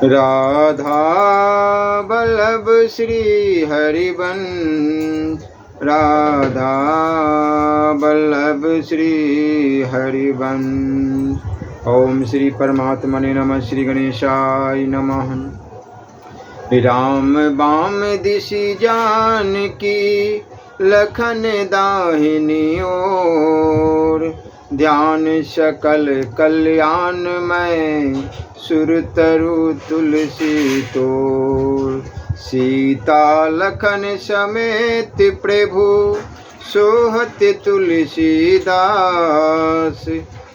राधा वल्लभ श्री हरिवंश, राधा वल्लभ श्री हरिवंश। ओम श्री परमात्मने नमः। श्री गणेशाय नमः। राम बाम दिशि जानकी, लखन दाहिनी ओर। ध्यान सकल कल्याणमय, सुरतरु तुलसी तोर। सीता लखन समेत प्रभु, सोहत तुलसीदास।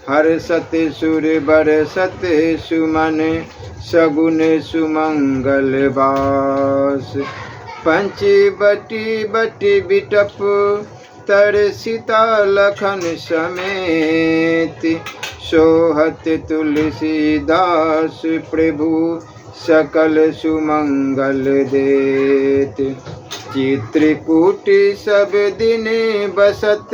हर्षत सुर बरसत सुमन, सगुन सुमंगल बास। पंच बटी बटी बिटप, तर सीता लखन समेत। सोहत तुलसीदास प्रभु, सकल सुमंगल देत। चित्रकूट सब दिन बसत,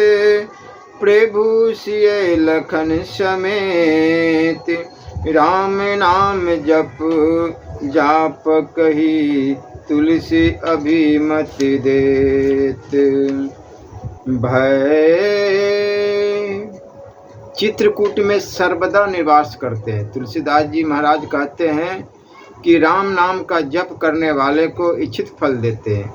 प्रभु सिय लखन समेत। राम नाम जप जाप कही, तुलसी अभिमत देत। भय चित्रकूट में सर्वदा निवास करते हैं। तुलसीदास जी महाराज कहते हैं कि राम नाम का जप करने वाले को इच्छित फल देते हैं।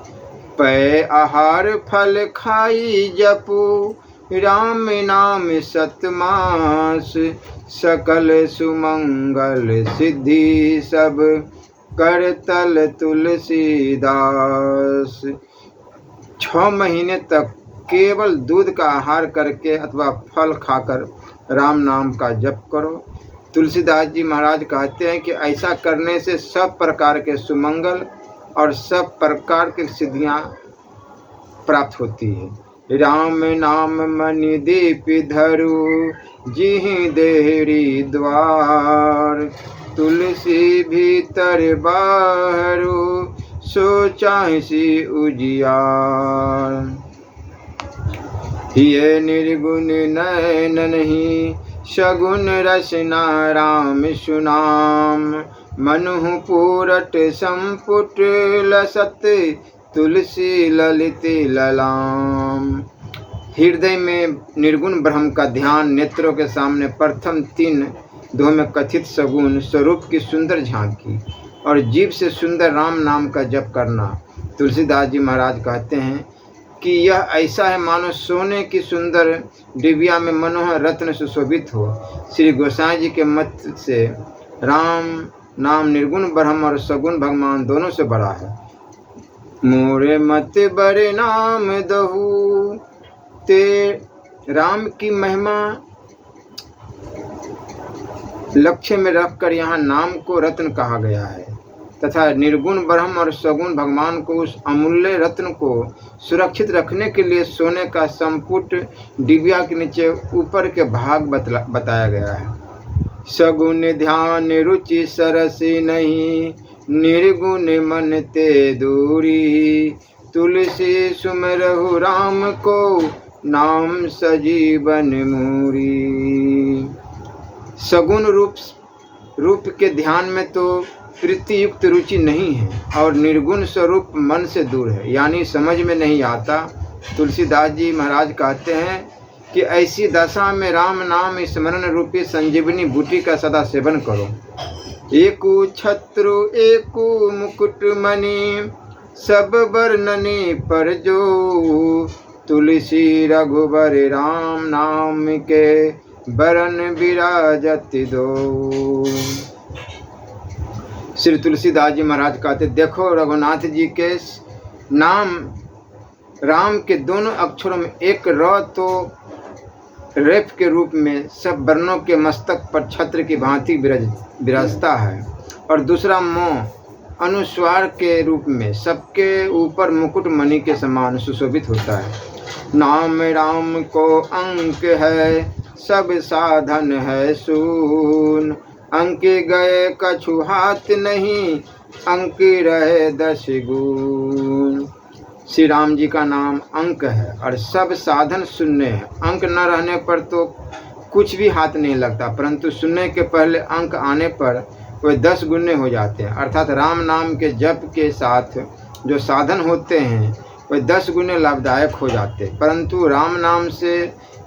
पै आहार फल खाई जपू, राम नाम सतमास। सकल सुमंगल सिद्धि सब, करतल तुलसीदास। 6 महीने तक केवल दूध का आहार करके अथवा फल खाकर राम नाम का जप करो। तुलसीदास जी महाराज कहते हैं कि ऐसा करने से सब प्रकार के सुमंगल और सब प्रकार की सिद्धियां प्राप्त होती है। राम नाम मणि दीप धरु, जिहि देहरी द्वार। तुलसी भीतर बाहरु, सो चाहि उजियार। ये निर्गुण नयन नहीं, सगुन रसना राम सुनाम। मनुहु पूरट संपुट, लसत तुलसी ललित ललाम। हृदय में निर्गुण ब्रह्म का ध्यान, नेत्रों के सामने प्रथम 3 दोह में कथित सगुण स्वरूप की सुंदर झांकी, और जीभ से सुंदर राम नाम का जप करना। तुलसीदास जी महाराज कहते हैं कि यह ऐसा है मानो सोने की सुंदर डिबिया में मनोहर रत्न सुशोभित हो। श्री गोसाई जी के मत से राम नाम निर्गुण ब्रह्म और सगुण भगवान दोनों से बड़ा है। मोरे मत बड़े नाम दहु, ते राम की महिमा लक्ष्य में रखकर यहाँ नाम को रत्न कहा गया है, तथा निर्गुण ब्रह्म और सगुण भगवान को उस अमूल्य रत्न को सुरक्षित रखने के लिए सोने का संपुट डिबिया के नीचे ऊपर के भाग बताया गया है। सगुण ध्यान रुचि सरसी नहीं, निर्गुण मन ते दूरी। तुलसी सुमरहु राम को, नाम सजीवन मूरी। सगुण रूप के ध्यान में तो प्रीति युक्त रुचि नहीं है, और निर्गुण स्वरूप मन से दूर है, यानी समझ में नहीं आता। तुलसीदास जी महाराज कहते हैं कि ऐसी दशा में राम नाम स्मरण रूपी संजीवनी बूटी का सदा सेवन करो। एकु छत्रु एकु मुकुट मणि, सब वर्णने पर जो। तुलसी रघुबर राम नाम के, बरन विराजत दो। श्री तुलसीदास जी महाराज कहते, देखो रघुनाथ जी के नाम राम के दोनों अक्षरों में एक र तो रेफ के रूप में सब वर्णों के मस्तक पर छत्र की भांति विराजता है, और दूसरा मो अनुस्वार के रूप में सबके ऊपर मुकुट मणि के समान सुशोभित होता है। नाम राम को अंक है, सब साधन है सून। अंक गए कछु हाथ नहीं, अंक रहे 10 गुण। श्री राम जी का नाम अंक है और सब साधन शून्य है। अंक न रहने पर तो कुछ भी हाथ नहीं लगता, परंतु सुनने के पहले अंक आने पर वे 10 गुने हो जाते हैं। अर्थात राम नाम के जप के साथ जो साधन होते हैं वे 10 गुने लाभदायक हो जाते हैं, परंतु राम नाम से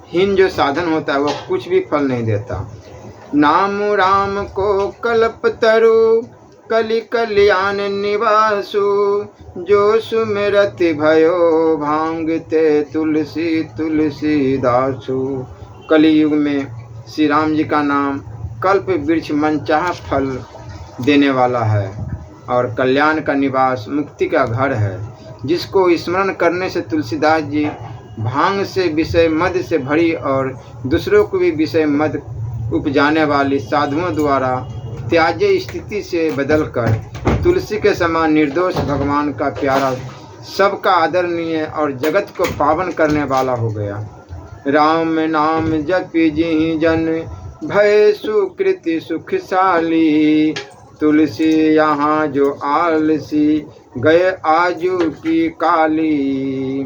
हीन जो साधन होता है वह कुछ भी फल नहीं देता। नाम राम को कल्पतरु कलि कल्याण निवासु, जो सुमिरत भयो भांगते तुलसी तुलसी दासु। कलियुग में श्री राम जी का नाम कल्प वृक्ष मनचाहा फल देने वाला है और कल्याण का निवास, मुक्ति का घर है, जिसको स्मरण करने से तुलसीदास जी भांग से विषय मद से भरी और दूसरों को भी विषय मद उपजाने वाली साधुओं द्वारा त्याज्य स्थिति से बदलकर तुलसी के समान निर्दोष भगवान का प्यारा, सबका आदरणीय और जगत को पावन करने वाला हो गया। राम नाम जपि जिहि जन भय सुकृति सुखशाली, तुलसी यहाँ जो आलसी गए आजू की काली।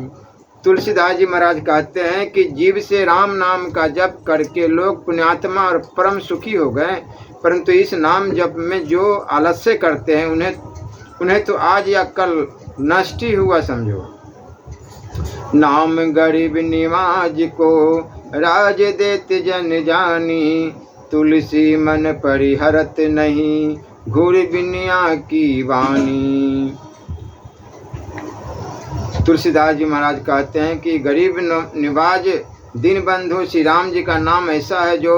तुलसीदास जी महाराज कहते हैं कि जीव से राम नाम का जप करके लोग पुण्यात्मा और परम सुखी हो गए, परंतु इस नाम जप में जो आलस्य करते हैं उन्हें तो आज या कल नष्ट ही हुआ समझो। नाम गरीब निवाज को राज देते जन जानी, तुलसी मन परिहरत नहीं घूर बिनिया की वाणी। तुलसीदास जी महाराज कहते हैं कि गरीब निवाज दीन बंधु श्री राम जी का नाम ऐसा है जो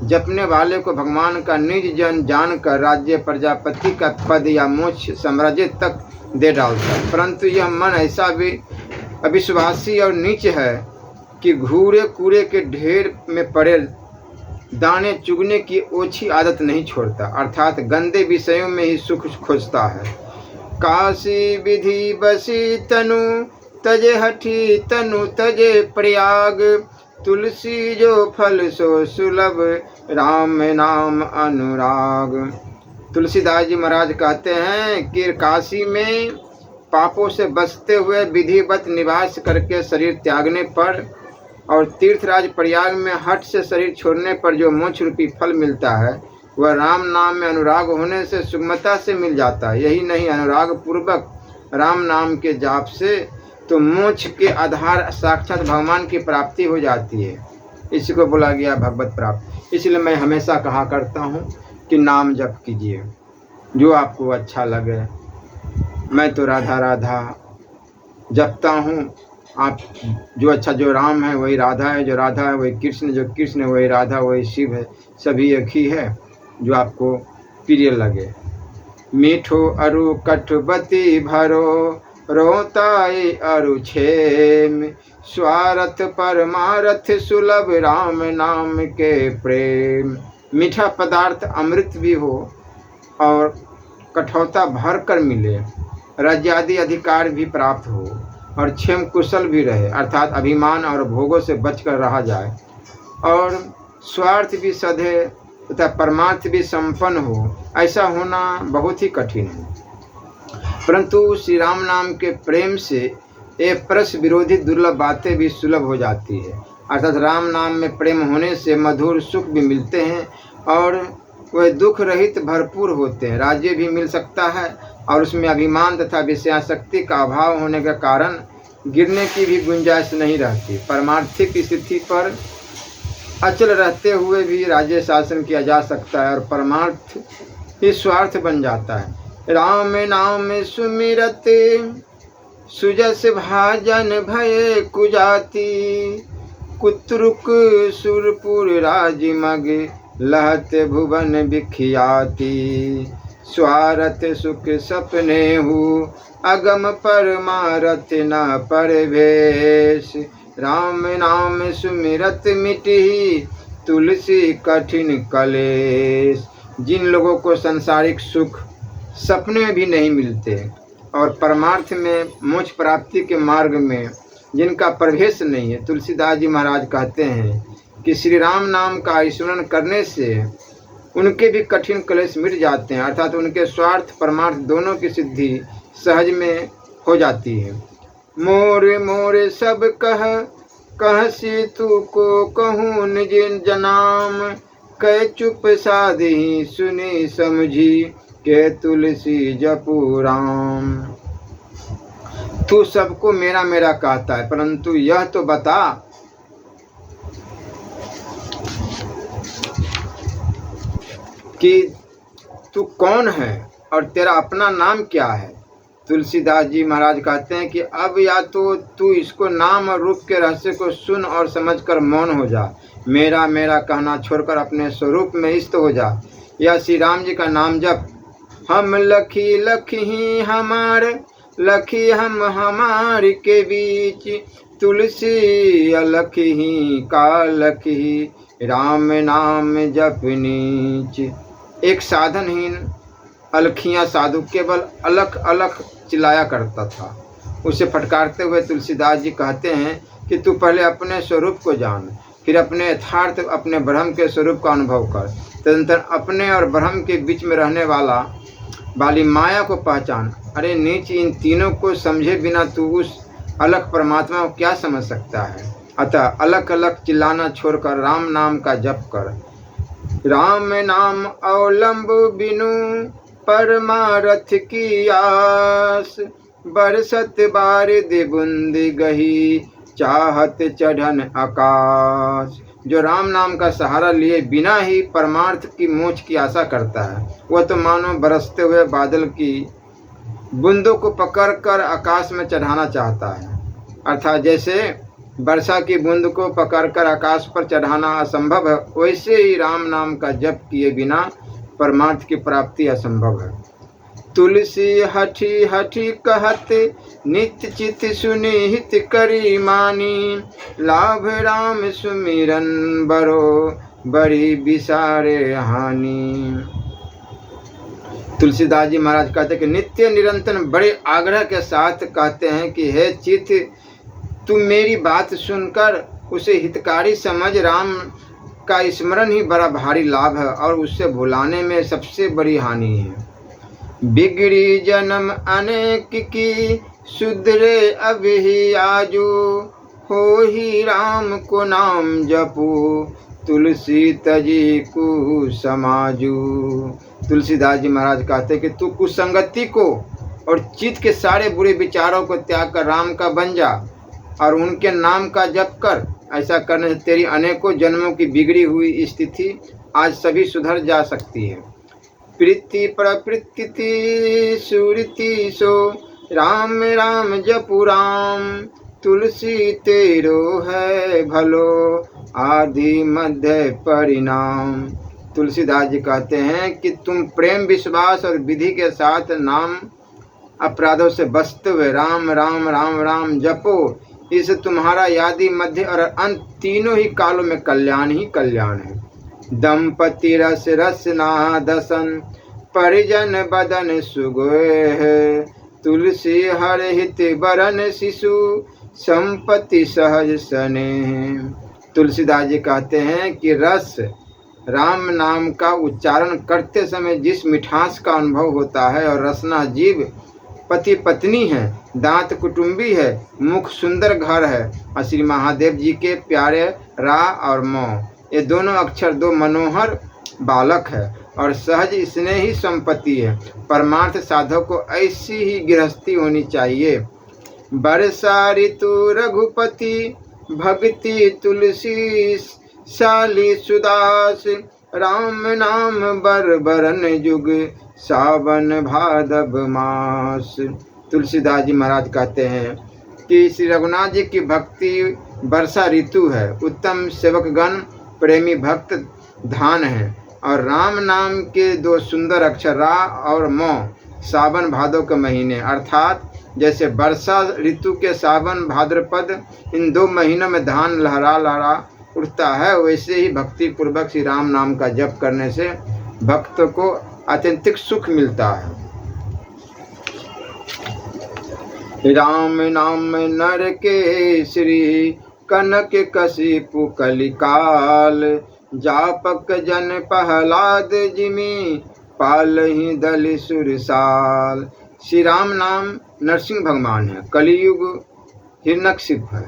जपने वाले को भगवान का निज जन जानकर राज्य प्रजापति का पद या मोक्ष साम्राज्य तक दे डालता है, परंतु यह मन ऐसा भी अविश्वासी और नीच है कि घूरे कूड़े के ढेर में पड़े दाने चुगने की ओछी आदत नहीं छोड़ता, अर्थात गंदे विषयों में ही सुख खोजता है। काशी विधि बसी तनु तजे हठी तनु तजे प्रयाग, तुलसी जो फल सो सुलभ राम नाम अनुराग। तुलसीदास जी महाराज कहते हैं कि काशी में पापों से बचते हुए विधिवत निवास करके शरीर त्यागने पर और तीर्थराज प्रयाग में हठ से शरीर छोड़ने पर जो मोक्ष रूपी फल मिलता है वह राम नाम में अनुराग होने से सुगमता से मिल जाता है। यही नहीं, अनुराग पूर्वक राम नाम के जाप से तो मोक्ष के आधार साक्षात भगवान की प्राप्ति हो जाती है। इसी को बोला गया भगवत प्राप्ति। इसलिए मैं हमेशा कहा करता हूँ कि नाम जप कीजिए जो आपको अच्छा लगे। मैं तो राधा राधा जपता हूँ, आप जो अच्छा, जो राम है वही राधा है, जो राधा है वही कृष्ण, जो कृष्ण है वही राधा वही शिव है, सभी एक ही है, जो आपको प्रिय लगे। मीठो अरु कटबती भरो रोताई अरु छेम, स्वार्थ परमारथ सुलभ राम नाम के प्रेम। मीठा पदार्थ अमृत भी हो और कठोरता भर कर मिले, राज्यादि अधिकार भी प्राप्त हो और क्षेम कुशल भी रहे, अर्थात अभिमान और भोगों से बचकर रहा जाए, और स्वार्थ भी सधे तथा परमार्थ भी संपन्न हो, ऐसा होना बहुत ही कठिन है। परंतु श्री राम नाम के प्रेम से ये परस विरोधी दुर्लभ बातें भी सुलभ हो जाती है, अर्थात राम नाम में प्रेम होने से मधुर सुख भी मिलते हैं और वह दुख रहित भरपूर होते हैं। राज्य भी मिल सकता है और उसमें अभिमान तथा विषयासक्ति का अभाव होने के कारण गिरने की भी गुंजाइश नहीं रहती। परमार्थिक स्थिति पर अचल रहते हुए भी राज्य शासन किया जा सकता है और परमार्थ ही स्वार्थ बन जाता है। राम नाम सुमिरत सुजस भाजन भय कुजाति, कुत्रुक सुरपुर राज मग लहत भुवन बिखियाति, स्वार्थ सुख सपने हु अगम परमारथ न परवेश, राम नाम सुमिरत मिटहि तुलसी कठिन कलेश। जिन लोगों को सांसारिक सुख सपने में भी नहीं मिलते और परमार्थ में मोक्ष प्राप्ति के मार्ग में जिनका प्रवेश नहीं है, तुलसीदास जी महाराज कहते हैं कि श्री राम नाम का स्मरण करने से उनके भी कठिन कलेश मिट जाते हैं, अर्थात उनके स्वार्थ परमार्थ दोनों की सिद्धि सहज में हो जाती है। मोरे मोरे सब कह सी तू को कहूँ निज जनाम, कै चुप साधी सुनी समझी के तुलसी जपू राम। तू सबको मेरा मेरा कहता है, परंतु यह तो बता कि तू कौन है और तेरा अपना नाम क्या है। तुलसीदास जी महाराज कहते हैं कि अब या तो तू इसको नाम और रूप के रहस्य को सुन और समझकर मौन हो जा, मेरा मेरा कहना छोड़कर अपने स्वरूप में स्थित हो जा, या श्री राम जी का नाम जप। हम लखी लखी हमार, लखी हम हमार के बीच, तुलसी अलख ही का लखी, राम नाम जप नीच। एक साधनहीन अलखियाँ साधु केवल अलख अलख चिल्लाया करता था। उसे फटकारते हुए तुलसीदास जी कहते हैं कि तू पहले अपने स्वरूप को जान, फिर अपने यथार्थ अपने ब्रह्म के स्वरूप का अनुभव कर, तदनंतर अपने और ब्रह्म के बीच में रहने वाली माया को पहचान। अरे नीच, इन तीनों को समझे बिना तू उस अलख परमात्मा को क्या समझ सकता है। अतः अलख अलख चिल्लाना छोड़कर राम नाम का जप कर। राम नाम अवलंब बिनु परमारथ की आस, बरसत बारिद बूंद गही, चाहत चढ़न आकाश। जो राम नाम का सहारा लिए बिना ही परमार्थ की मोक्ष की आशा करता है, वह तो मानो बरसते हुए बादल की बूंदों को पकड़कर आकाश में चढ़ाना चाहता है। अर्थात जैसे वर्षा की बूंद को पकड़कर आकाश पर चढ़ाना असंभव है, वैसे ही राम नाम का जप किए बिना परमार्थ की प्राप्ति असंभव है। तुलसी हठी हठी कहत, नित्य चित सुनि हित करी मानी, लाभ राम सुमिरन बरो, बड़ी विसारे हानि। तुलसीदास जी महाराज कहते हैं कि नित्य निरंतर बड़े आग्रह के साथ कहते हैं कि हे चित, तू मेरी बात सुनकर उसे हितकारी समझ। राम का स्मरण ही बड़ा भारी लाभ है और उससे भुलाने में सबसे बड़ी हानि है। बिगड़ी जन्म अनेक की, सुधरे अभी ही आजू, हो ही राम को नाम जपू, तुलसी तजी को समाजू। तुलसीदास जी महाराज कहते हैं कि तू कुसंगति को और चित्त के सारे बुरे विचारों को त्याग कर राम का बन जा और उनके नाम का जप कर। ऐसा करने से तेरी अनेकों जन्मों की बिगड़ी हुई स्थिति आज सभी सुधर जा सकती है। प्रीति प्रकृति सुरति सो, राम राम जपु राम, तुलसी तेरो है भलो, आदि मध्य परिणाम। तुलसीदास जी कहते हैं कि तुम प्रेम विश्वास और विधि के साथ नाम अपराधों से बचते हुए राम राम राम राम जपो। इस तुम्हारा यादि मध्य और अंत तीनों ही कालों में कल्याण ही कल्याण है। दंपति रस रसना दसन, परिजन बदन सुगोह, तुलसी हर हित बरन शिशु, संपत्ति सहज स्नेह। तुलसीदास जी कहते हैं कि रस राम नाम का उच्चारण करते समय जिस मिठास का अनुभव होता है, और रसना जीव पति पत्नी है, दांत कुटुंबी है, मुख सुंदर घर है, और श्री महादेव जी के प्यारे रा और मौ, ये दोनों अक्षर दो मनोहर बालक है और सहज स्नेह ही संपत्ति है। परमार्थ साधक को ऐसी ही गृहस्थी होनी चाहिए। बरसा ऋतु रघुपति, भक्ति तुलसी शाली सुदास, राम नाम बर बरन युग, सावन भादव मास। तुलसीदास जी महाराज कहते हैं कि श्री रघुनाथ जी की भक्ति वर्षा ऋतु है, उत्तम सेवकगण प्रेमी भक्त धान है, और राम नाम के दो सुंदर अक्षर रा और मौ सावन भादव के महीने, अर्थात जैसे वर्षा ऋतु के सावन भाद्रपद इन दो महीनों में धान लहरा लहरा उठता है, वैसे ही भक्ति पूर्वक श्री राम नाम का जप करने से भक्त को आत्यंतिक सुख मिलता है। राम नाम नर के श्री, कनक कशिपु कलिकाल, जापक जन पहलाद जिमी, पालहि दल सुरसाल। श्री राम नाम नरसिंह भगवान है, कलियुग हिरण्यकशिप है।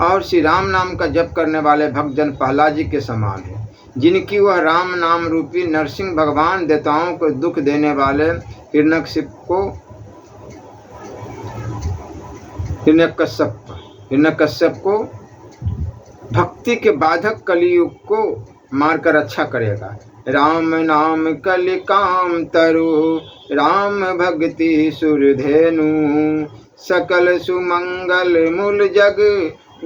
और श्री राम नाम का जप करने वाले भक्तजन प्रहलाद जी के समान है, जिनकी वह राम नाम रूपी नरसिंह भगवान देवताओं को दुख देने वाले हिरण्यकश्यप को भक्ति के बाधक कलियुग को मारकर रक्षा करेगा। राम नाम कलि काम तरु, राम भक्ति सुरधेनु, सकल सुमंगल मूल जग,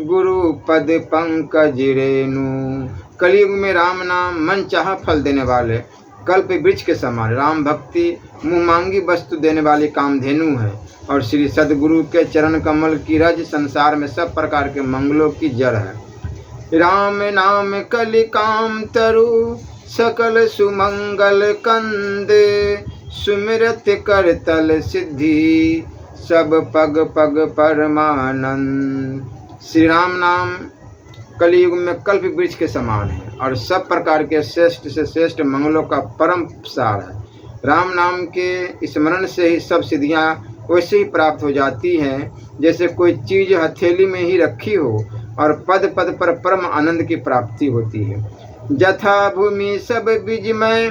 गुरु पद पंकज रेणु। कलयुग में राम नाम मन चाहा फल देने वाले कल्प वृक्ष के समान, राम भक्ति मुँह मांगी वस्तु देने वाली कामधेनु है, और श्री सदगुरु के चरण कमल की रज संसार में सब प्रकार के मंगलों की जड़ है। राम नाम कलि काम तरु, सकल सुमंगल कंद, सुमिरत कर तल सिद्धि, सब पग पग परमानंद। श्री राम नाम कलयुग में कल्प वृक्ष के समान है और सब प्रकार के श्रेष्ठ से श्रेष्ठ मंगलों का परम सार है। राम नाम के स्मरण से ही सब सिद्धियां वैसे ही प्राप्त हो जाती हैं जैसे कोई चीज हथेली में ही रखी हो और पद पद पर परम आनंद की प्राप्ति होती है। जथा भूमि सब बीजमय,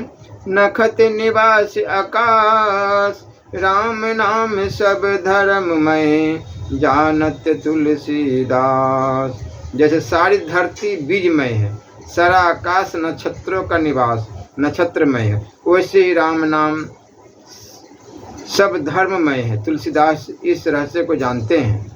नखत निवास आकाश, राम नाम सब धर्ममय, जानत तुलसीदास। जैसे सारी धरती बीजमय है, सारा आकाश नक्षत्रों का निवास नक्षत्रमय है, वैसे ही राम नाम सब धर्ममय है। तुलसीदास इस रहस्य को जानते हैं।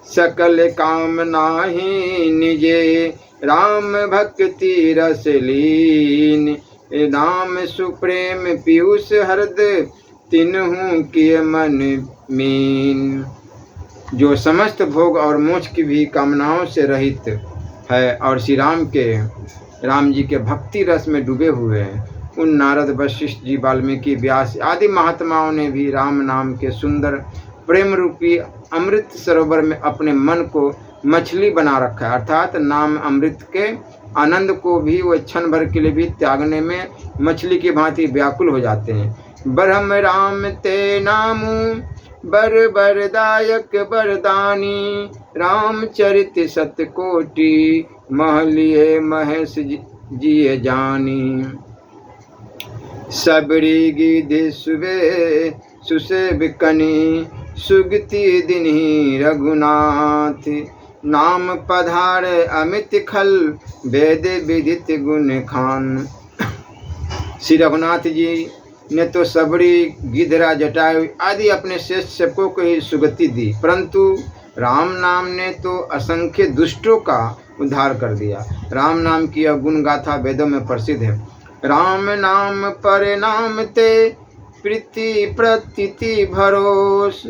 सकल काम नाही निजे, राम भक्ति रस लीन, राम सुप्रेम पीयूष हृद, तिन्हु किए मन मीन। जो समस्त भोग और मोक्ष की भी कामनाओं से रहित है और श्री राम जी के भक्ति रस में डूबे हुए हैं, उन नारद, वशिष्ठ जी, वाल्मीकि, व्यास आदि महात्माओं ने भी राम नाम के सुंदर प्रेम रूपी अमृत सरोवर में अपने मन को मछली बना रखा है। अर्थात नाम अमृत के आनंद को भी वो क्षण भर के लिए भी त्यागने में मछली की भांति व्याकुल हो जाते हैं। ब्रह्म राम ते नामु, बर बरदायक बरदानी, रामचरित सतकोटि, महलिए महेश जिय जानी। सबरी गिधि सुबे सुसेबकनी, सुगति दिनहि रघुनाथ, नाम पधार अमित खल, वेद विदित गुण खान। श्री रघुनाथ जी ने तो सबरी, गिधरा, जटायु आदि अपने श्रेष्ठ सेवकों को ही सुगति दी, परंतु राम नाम ने तो असंख्य दुष्टों का उद्धार कर दिया। राम नाम की यह गुण गाथा वेदों में प्रसिद्ध है। राम नाम पर नाम ते, प्रीति प्रतीति भरोस,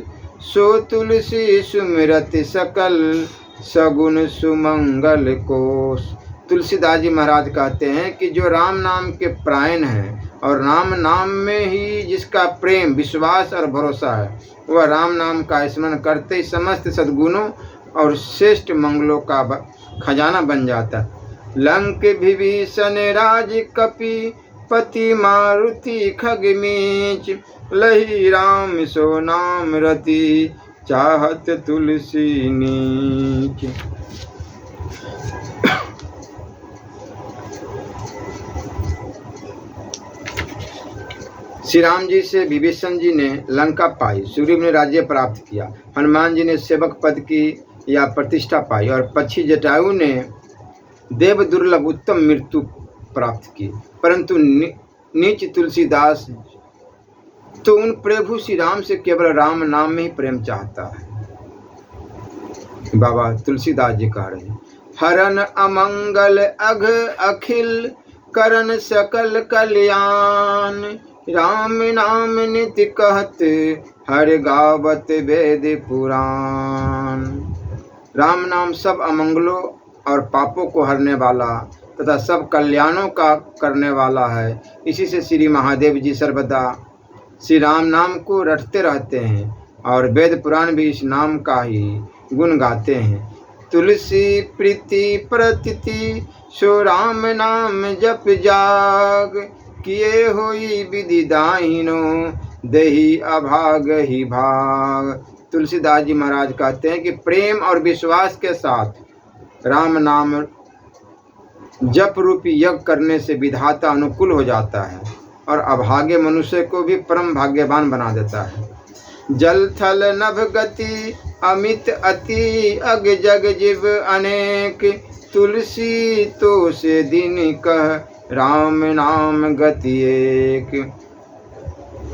सो तुलसी सुमिरत सकल, सगुन सुमंगल कोश। तुलसीदास जी महाराज कहते हैं कि जो राम नाम के प्रायण हैं और राम नाम में ही जिसका प्रेम, विश्वास और भरोसा है, वह राम नाम का स्मरण करते ही समस्त सद्गुणों और श्रेष्ठ मंगलों का खजाना बन जाता है। लंक विभीषण राज कपि, पति मारुति खगमीच, लही राम सो नाम रति, चाहत तुलसी नीच। श्री राम जी से विभीषण जी ने लंका पाई, सुग्रीव ने राज्य प्राप्त किया, हनुमान जी ने सेवक पद की या प्रतिष्ठा पाई और पक्षी जटायु ने देव दुर्लभ उत्तम मृत्यु प्राप्त की। परंतु नीच तुलसीदास तो उन प्रभु श्री राम से केवल राम नाम में ही प्रेम चाहता है। बाबा तुलसीदास जी कह रहे हैं, हरन अमंगल अघ अखिल, करन सकल कल्याण, राम नाम नित्य कहत, हर गावत वेद पुराण। राम नाम सब अमंगलों और पापों को हरने वाला तथा सब कल्याणों का करने वाला है। इसी से श्री महादेव जी सर्वदा श्री राम नाम को रटते रहते हैं और वेद पुराण भी इस नाम का ही गुण गाते हैं। तुलसी प्रीति प्रतीति, सो राम नाम जप जाग, किए होई विधि दाहिनो, दही अभाग ही भाग। तुलसीदास जी महाराज कहते हैं कि प्रेम और विश्वास के साथ राम नाम जप रूपी यज्ञ करने से विधाता अनुकूल हो जाता है और अभागे मनुष्य को भी परम भाग्यवान बना देता है। जल थल नभ गति अमित अति अग जग जीव अनेक, तुलसी तो से दिन कह राम नाम गति एक।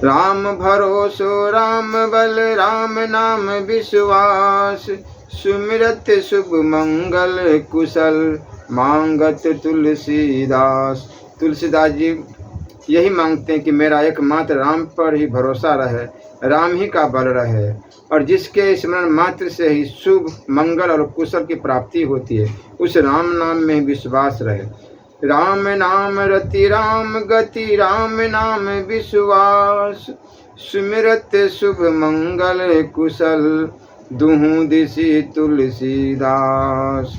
राम भरोसो राम बल राम नाम विश्वास, सुमिरत शुभ मंगल कुशल मांगत तुलसीदास। तुलसीदास जी यही मांगते हैं कि मेरा एकमात्र राम पर ही भरोसा रहे, राम ही का बल रहे और जिसके स्मरण मात्र से ही शुभ मंगल और कुशल की प्राप्ति होती है, उस राम नाम में विश्वास रहे। राम नाम रति राम गति राम नाम विश्वास, सुमिरत शुभ मंगल कुशल दुहु दिशि तुलसीदास।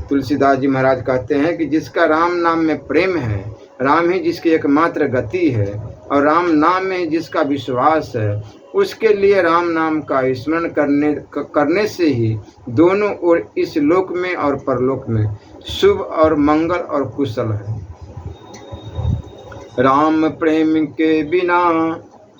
तुलसीदास जी महाराज कहते हैं कि जिसका राम नाम में प्रेम है, राम ही जिसकी एकमात्र गति है और राम नाम में जिसका विश्वास है, उसके लिए राम नाम का स्मरण करने से ही दोनों ओर इस लोक में और परलोक में शुभ और मंगल और कुशल है। राम प्रेम के बिना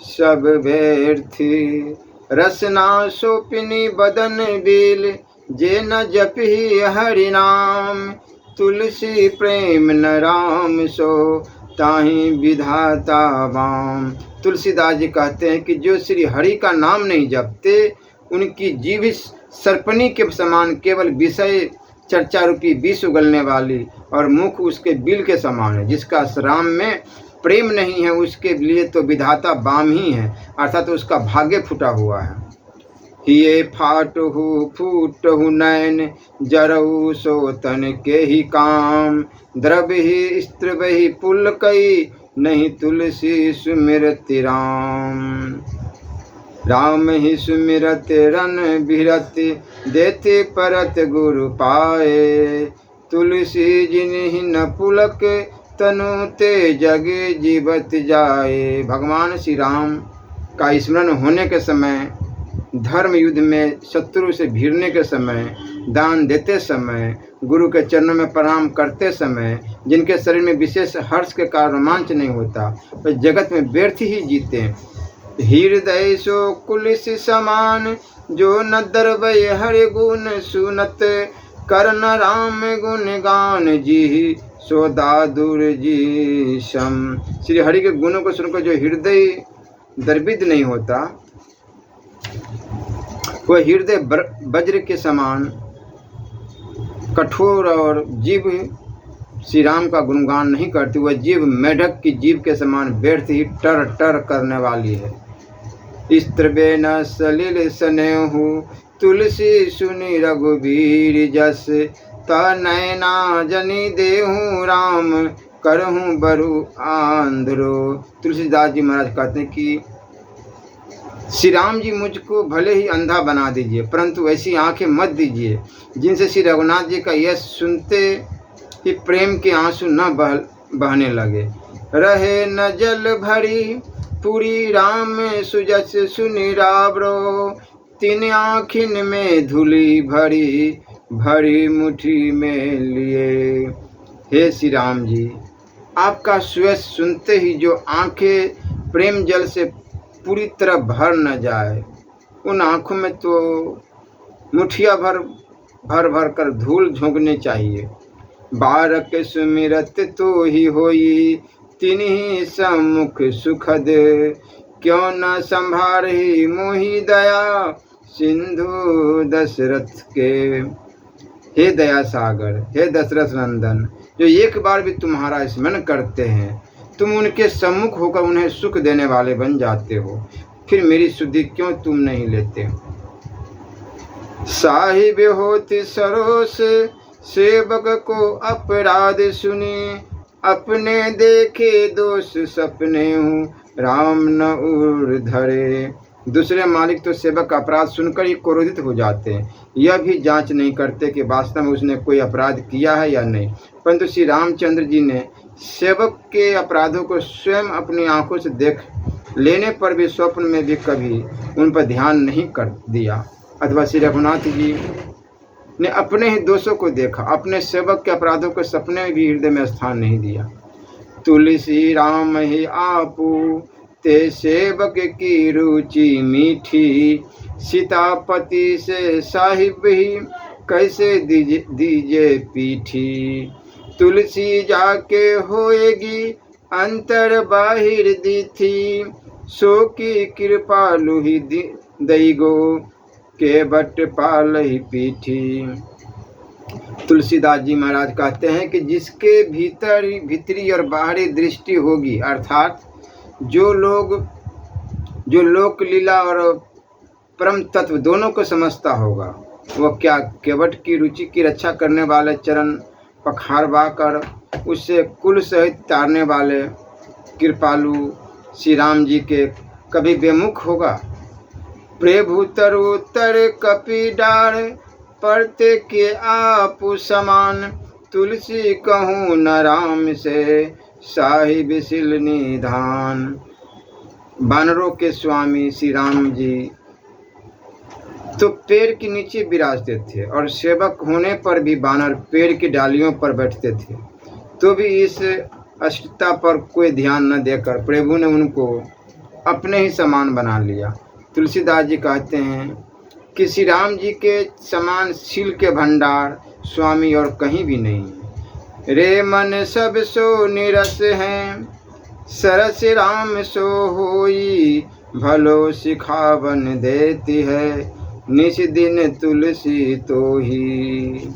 सब व्यर्थी, रसना सोपिनी बदन बील, जे न जपहि हरि नाम, तुलसी प्रेम न राम सो ताहि विधाता वाम। तुलसीदास जी कहते हैं कि जो श्री हरि का नाम नहीं जपते, उनकी जीभ सर्पणी के समान केवल विषय चर्चा रूपी विष उगलने वाली और मुख उसके बिल के समान है। जिसका राम में प्रेम नहीं है, उसके लिए तो विधाता बाम ही है, अर्थात उसका भाग्य फूटा हुआ है। हिये फाटहु फूटहु नैन, जरऊ सो तन के ही काम, द्रवहि स्त्रवहि पुलकई, नहीं तुलसी सुमिरत राम। राम ही सुमिरत रन बिरत, देते परत गुरु पाए, तुलसी जिन्हि न पुलक, तनु ते जग जीवत जाए। भगवान श्री राम का स्मरण होने के समय, धर्म युद्ध में शत्रु से भिड़ने के समय, दान देते समय, गुरु के चरणों में प्रणाम करते समय, जिनके शरीर में विशेष हर्ष के कारण रोमांच नहीं होता, वे जगत में व्यर्थ ही जीते। हृदय सो कुलिस समान, जो न दरबय हरि गुण सुनत, करन राम गुण गान जी, सो दादुर जी सम। श्री हरि के गुणों को सुनकर जो हृदय दर्बित नहीं होता, वह हृदय वज्र के समान कठोर और जीभ श्री राम का गुणगान नहीं करती, वह जीभ मेढक की जीभ के समान व्यर्थ ही टर टर करने वाली है। स्त्रबे न सलिल स्नेहु, तुलसी सुनि रघुबीर जस, तनयना जनि देहु राम, करहूँ बरु आंध्रो। तुलसीदास जी महाराज कहते हैं कि श्री राम जी मुझको भले ही अंधा बना दीजिए, परंतु ऐसी आंखें मत दीजिए जिनसे श्री रघुनाथ जी का यश सुनते ही प्रेम के आंसू न बहने लगे। रहे न जल भरी पूरी राम सुजस सुनि रावरो, तीन आँखिन में धूली भरी, भरी मुट्ठी में लिए। हे श्री राम जी, आपका सुयश सुनते ही जो आंखें प्रेम जल से पूरी तरह भर न जाए, उन आँखों में तो मुठिया भर भर कर धूल झोंकने चाहिए। बारक सुमिरत तो ही होई, तिन्ही सम्मुख सुखद, क्यों न संभारहि मोहि दया, सिंधु दशरथ के। हे दया सागर, हे दशरथ नंदन, जो एक बार भी तुम्हारा स्मरण करते हैं, तुम उनके सम्मुख होकर उन्हें सुख देने वाले बन जाते हो, फिर मेरी सुधि क्यों तुम नहीं लेते। साहिब होति सरोस, सेवक को अपराध सुनी, अपने देखे दोष सपने हूँ, राम न उर धरे। दूसरे मालिक तो सेवक का अपराध सुनकर ही क्रोधित हो जाते हैं, यह भी जांच नहीं करते कि वास्तव में उसने कोई अपराध किया है या नहीं। परंतु श्री रामचंद्र जी ने सेवक के अपराधों को स्वयं अपनी आंखों से देख लेने पर भी स्वप्न में भी कभी उन पर ध्यान नहीं कर दिया। अथवा श्री रघुनाथ जी ने अपने ही दोषों को देखा, अपने सेवक के अपराधों के सपने में भी हृदय में स्थान नहीं दिया। तुलसी राम ही आपू ते सेवक की रुचि मीठी, सीतापति से साहिब ही कैसे दीजे पीठी। तुलसी जाके होएगी अंतर बाहिर दी थी, सो की कृपालु ही दई गो के बट पाल ही पीठी। तुलसीदास जी महाराज कहते हैं कि जिसके भीतरी और बाहरी दृष्टि होगी, अर्थात जो लोक लीला और परम तत्व दोनों को समझता होगा, वह क्या केवट की रुचि की रक्षा करने वाले चरण पखारवा कर उससे कुल सहित तारने वाले कृपालु श्री राम जी के कभी बेमुख होगा। प्रभु तरुतर कपि डार परते के आप समान, तुलसी कहूँ न राम से साहिब सिल निधान। बानरों के स्वामी श्री राम जी तो पेड़ के नीचे विराजते थे और सेवक होने पर भी बानर पेड़ की डालियों पर बैठते थे, तो भी इस अष्टता पर कोई ध्यान न देकर प्रभु ने उनको अपने ही समान बना लिया। तुलसीदास जी कहते हैं कि श्री राम जी के समान शील के भंडार स्वामी और कहीं भी नहीं। रे मन सब सो निरस हैं, सरस राम सो होई, भलो सिखावन देती है, निस दिन तुलसी तो ही।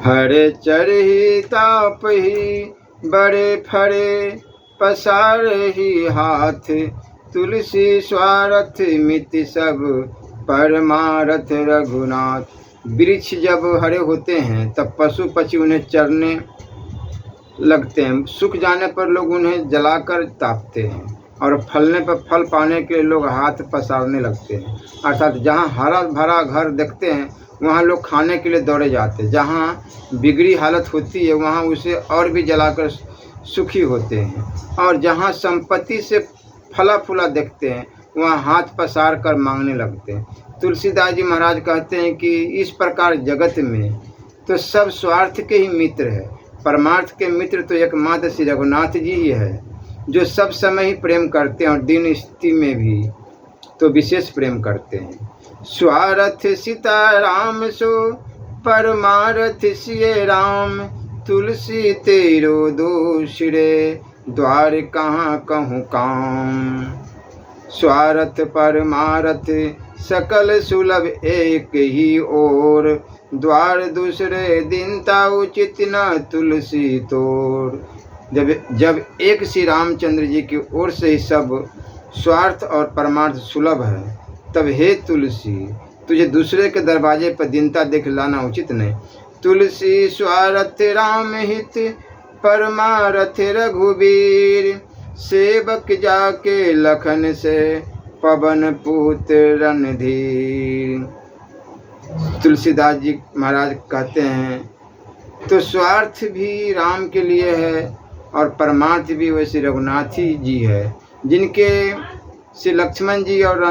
हरे चरही ताप ही बड़े फरे, पसार ही हाथ, तुलसी स्वार्थ मिति सब परमारथ रघुनाथ। वृक्ष जब हरे होते हैं तब पशु पक्षी उन्हें चरने लगते हैं, सूख जाने पर लोग उन्हें जलाकर तापते हैं और फलने पर फल पाने के लिए लोग हाथ पसारने लगते हैं। अर्थात जहाँ हरा भरा घर देखते हैं वहाँ लोग खाने के लिए दौड़े जाते हैं, जहाँ बिगड़ी हालत होती है वहाँ उसे और भी जलाकर सुखी होते हैं, और जहाँ संपत्ति से फला फूला देखते हैं वहाँ हाथ पसार कर मांगने लगते हैं। तुलसीदास जी महाराज कहते हैं कि इस प्रकार जगत में तो सब स्वार्थ के ही मित्र है, परमार्थ के मित्र तो एकमात्र श्री रघुनाथ जी ही है, जो सब समय ही प्रेम करते हैं और दीन स्थिति में भी तो विशेष प्रेम करते हैं। स्वार्थ सीता राम सो परमार्थ सिय राम, तुलसी तेरो दोष रे द्वार कहाँ कहूँ काम। स्वार्थ परमार्थ सकल सुलभ एक ही ओर, द्वार दूसरे दिनता उचित न तुलसी तोर। जब एक श्री रामचंद्र जी की ओर से ही सब स्वार्थ और परमार्थ सुलभ है, तब हे तुलसी तुझे दूसरे के दरवाजे पर दीनता देख लाना उचित नहीं। तुलसी स्वार्थ राम हित परमारथ रघुबीर, सेवक जाके लखन से पवन पुत्र रणधीर। तुलसीदास जी महाराज कहते हैं तो स्वार्थ भी राम के लिए है और परमार्थ भी वैसे रघुनाथ जी है, जिनके श्री लक्ष्मण जी और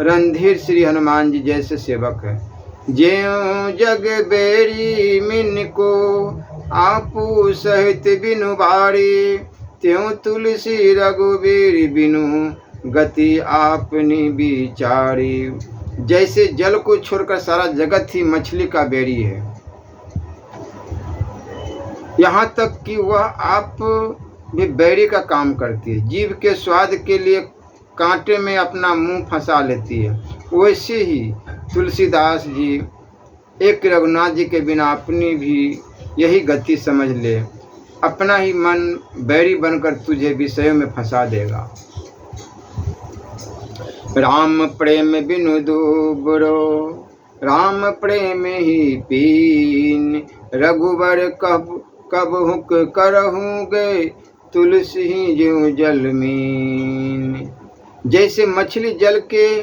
रणधीर श्री हनुमान जी जैसे सेवक है। ज्यों जग बेरी मिन को आपू सहित बिनु बारी, त्यों तुलसी रघुबीर बिनु गति आपनी बिचारी। जैसे जल को छोड़कर सारा जगत ही मछली का बेड़ी है, यहाँ तक कि वह आप भी बेड़ी का काम करती है। जीव के स्वाद के लिए कांटे में अपना मुंह फंसा लेती है, वैसे ही तुलसीदास जी एक रघुनाथ जी के बिना अपनी भी यही गति समझ ले, अपना ही मन बैरी बनकर तुझे विषयों में फंसा देगा। राम प्रेम बिनु दूबरो, राम प्रेम ही पीन, रघुबर कब हुक करहूँ गए, तुलसी ही ज्यों जल मीन। जैसे मछली जल के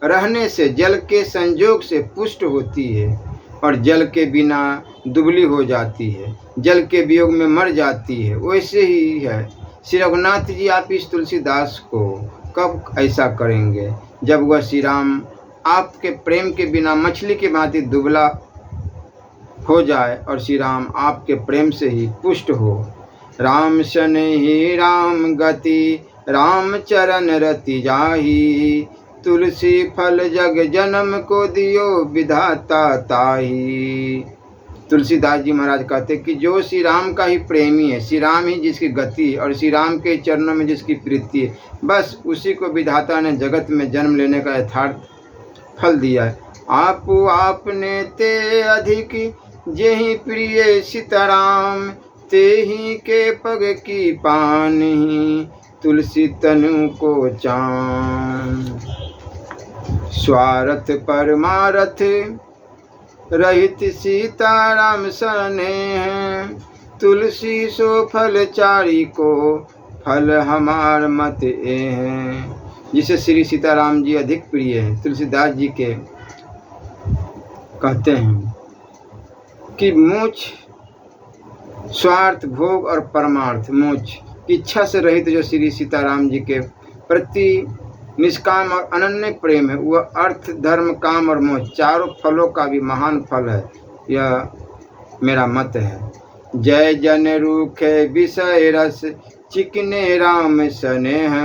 रहने से, जल के संयोग से पुष्ट होती है और जल के बिना दुबली हो जाती है, जल के वियोग में मर जाती है, वैसे ही है श्री रघुनाथ जी। आप इस तुलसीदास को कब ऐसा करेंगे जब वह श्री राम आपके प्रेम के बिना मछली की भांति दुबला हो जाए और श्री राम आपके प्रेम से ही पुष्ट हो। राम सन ही राम गति, राम चरण रति जाही, तुलसी फल जग जन्म को दियो विधाता ताही। तुलसीदास जी महाराज कहते कि जो श्री राम का ही प्रेमी है, श्री राम ही जिसकी गति और श्री राम के चरणों में जिसकी प्रीति है, बस उसी को विधाता ने जगत में जन्म लेने का यथार्थ फल दिया है। आपने ते अधिक जेहि प्रिय सीताराम, तेहि के पग की पानी, तुलसी तनु को चान। स्वार्थ परमारथ रहित सीताराम सनेह, तुलसी सो फल चारी को, फल हमार मत एह। जिसे श्री सीताराम जी अधिक प्रिय हैं। तुलसीदास जी के कहते हैं कि मोक्ष, स्वार्थ, भोग और परमार्थ, मोक्ष की इच्छा से रहित जो श्री सीताराम जी के प्रति निष्काम और अनन्य प्रेम है, वह अर्थ, धर्म, काम और मोक्ष चारों फलों का भी महान फल है। यह मेरा मत है। जय जन रूखे विषय रस, चिकने राम स्नेह,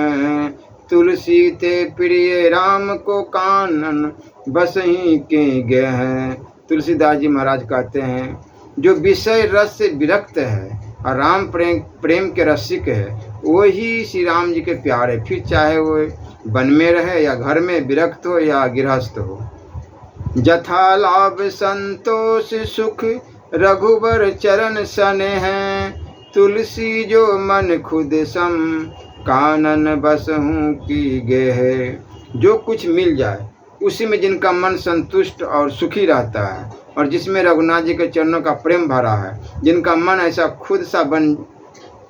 तुलसी ते प्रिय राम को कानन, बसही के गह। तुलसीदास जी महाराज कहते हैं जो विषय रस से विरक्त है और राम प्रेम के रसिक है, वही श्री राम जी के प्यारे, फिर चाहे वो वन में रहे या घर में, विरक्त हो या गृहस्थ हो। जथा लाभ संतोष सुख, रघुबर चरण स्नेह, तुलसी जो मन खुद सम, कानन बसहूँ की गेह। जो कुछ मिल जाए उसी में जिनका मन संतुष्ट और सुखी रहता है और जिसमें रघुनाथ जी के चरणों का प्रेम भरा है, जिनका मन ऐसा खुद सा बन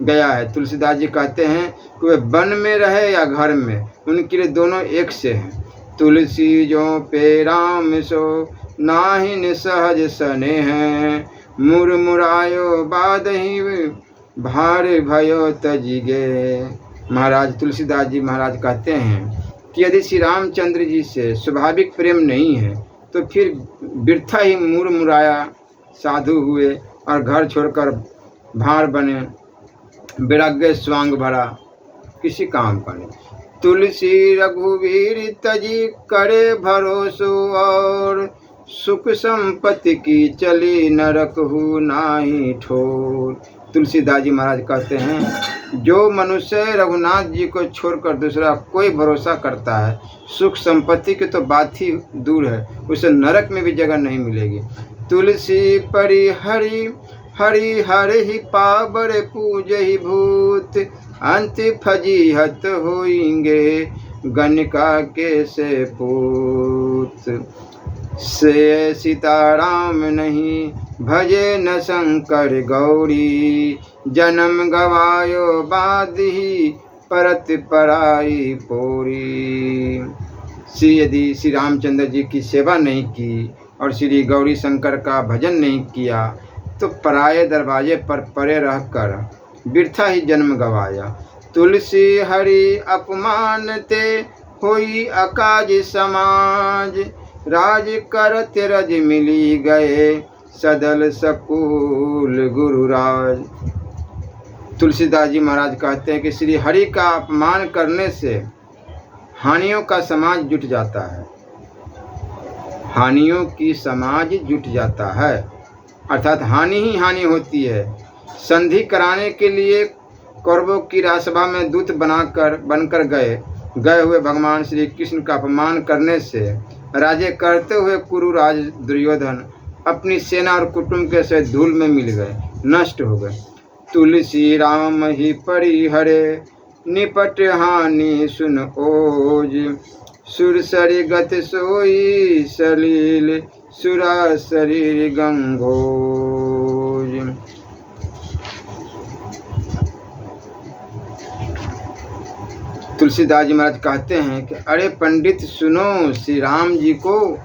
गया है। तुलसीदास जी कहते हैं कि वे वन में रहे या घर में, उनके लिए दोनों एक से हैं। तुलसी जो पे राम सो, नाहिन सहज स्नेह, मुरमुरायो बादहि, भार भयो तजिगे। महाराज तुलसीदास जी महाराज कहते हैं कि यदि श्री रामचंद्र जी से स्वाभाविक प्रेम नहीं है तो फिर वृथा ही मुरमुराया साधु हुए और घर छोड़कर भार बने, विराग्य स्वांग भरा, किसी काम का नहीं। तुलसी रघुवीर तजी, करे भरोसो और, सुख संपत्ति की चली, नरक हु नाही ठोर। तुलसीदास जी महाराज कहते हैं जो मनुष्य रघुनाथ जी को छोड़कर दूसरा कोई भरोसा करता है, सुख संपत्ति की तो बात ही दूर है, उसे नरक में भी जगह नहीं मिलेगी। तुलसी परि हरि, हरि हरि ही पावर पूजहि भूत, अंत फजीहत होइंगे, गणिका के से पूत। से सीताराम नहीं, भजे न शंकर गौरी, जन्म गवायो बाद ही, परत पराई पोरी। यदि श्री रामचंद्र जी की सेवा नहीं की और श्री गौरी शंकर का भजन नहीं किया तो पराये दरवाजे पर परे रहकर वृथा ही जन्म गवाया। तुलसी हरि अपमान ते, होई अकाज समाज, राज करत रज मिली गए, सदल सकूल गुरुराज। तुलसीदास जी महाराज कहते हैं कि श्री हरि का अपमान करने से हानियों का समाज जुट जाता है, हानियों की समाज जुट जाता है, अर्थात हानि ही हानि होती है। संधि कराने के लिए कौरवों की राजसभा में दूत बनकर गए हुए भगवान श्री कृष्ण का अपमान करने से राजे करते हुए कुरुराज दुर्योधन अपनी सेना और कुटुंब के साथ धूल में मिल गए, नष्ट हो गए। तुलसी राम ही परिहरे, निपट हानि सुन ओज, सुरसरी गत सोई सलील, सुरा शरीर गंगोज। तुलसीदास जी महाराज कहते हैं कि अरे पंडित सुनो, श्री राम जी को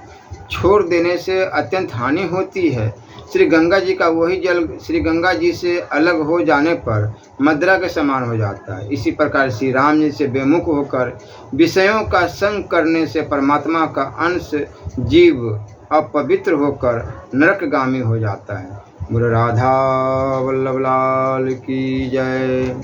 छोड़ देने से अत्यंत हानि होती है। श्री गंगा जी का वही जल श्री गंगा जी से अलग हो जाने पर मदिरा के समान हो जाता है। इसी प्रकार श्री राम जी से बेमुख होकर विषयों का संग करने से परमात्मा का अंश जीव अपवित्र होकर नरकगामी हो जाता है। गुरु राधा वल्लभ लाल की जय।